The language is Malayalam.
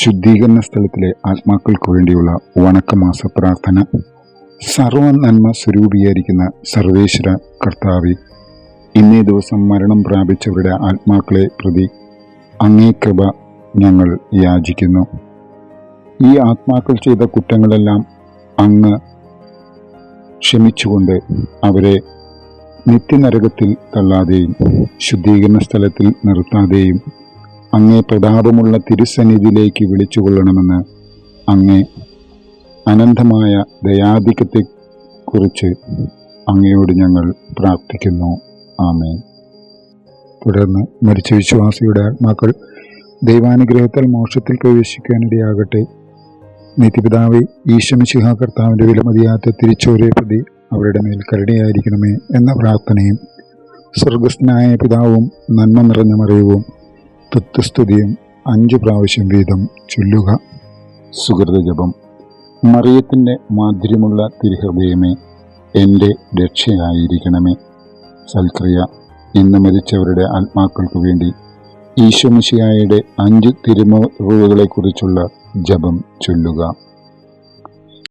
ശുദ്ധീകരണ സ്ഥലത്തിലെ ആത്മാക്കൾക്ക് വേണ്ടിയുള്ള വണക്കമാസ പ്രാർത്ഥന. സർവ നന്മ സ്വരൂപീകരിക്കുന്ന സർവേശ്വര കർത്താവെ, ഇന്നേ ദിവസം മരണം പ്രാപിച്ചവരുടെ ആത്മാക്കളെ പ്രതി അങ്ങേ കൃപ ഞങ്ങൾ യാചിക്കുന്നു. ഈ ആത്മാക്കൾ ചെയ്ത കുറ്റങ്ങളെല്ലാം അങ്ങ് ക്ഷമിച്ചുകൊണ്ട് അവരെ നിത്യനരകത്തിൽ തള്ളാതെയും ശുദ്ധീകരണ സ്ഥലത്തിൽ നിർത്താതെയും അങ്ങേ പ്രതാപമുള്ള തിരുസന്നിധിയിലേക്ക് വിളിച്ചുകൊള്ളണമെന്ന് അങ്ങേ അനന്തമായ ദയാധിക്യത്തെക്കുറിച്ച് അങ്ങയോട് ഞങ്ങൾ പ്രാർത്ഥിക്കുന്നു. ആമേൻ. തുടർന്ന് മരിച്ച വിശ്വാസിയുടെ ആത്മാക്കൾ ദൈവാനുഗ്രഹത്താൽ മോക്ഷത്തിൽ പ്രവേശിക്കാനിടയാകട്ടെ. നിത്യപിതാവേ, ഈശോമിശിഹാ കർത്താവിൻ്റെ വിലമതിയാത്ത തിരിച്ചോരെ പ്രതി അവരുടെ മേൽ കരുണയായിരിക്കണമേ എന്ന പ്രാർത്ഥനയും സ്വർഗസ്ഥനായ പിതാവും നന്മ നിറഞ്ഞ മറിയവും തത്വസ്തുതിയും 5 പ്രാവശ്യം വീതം ചൊല്ലുക. സുഹൃത ജപം. മറിയത്തിൻ്റെ മാധുര്യമുള്ള തിരുഹൃദയമേ, എൻ്റെ രക്ഷയായിരിക്കണമേ. സൽക്രിയ. ഇന്ന് മരിച്ചവരുടെ ആത്മാക്കൾക്ക് വേണ്ടി ഈശോമിശിഹായുടെ 5 തിരുമുറിവുകളെക്കുറിച്ചുള്ള ജപം ചൊല്ലുക.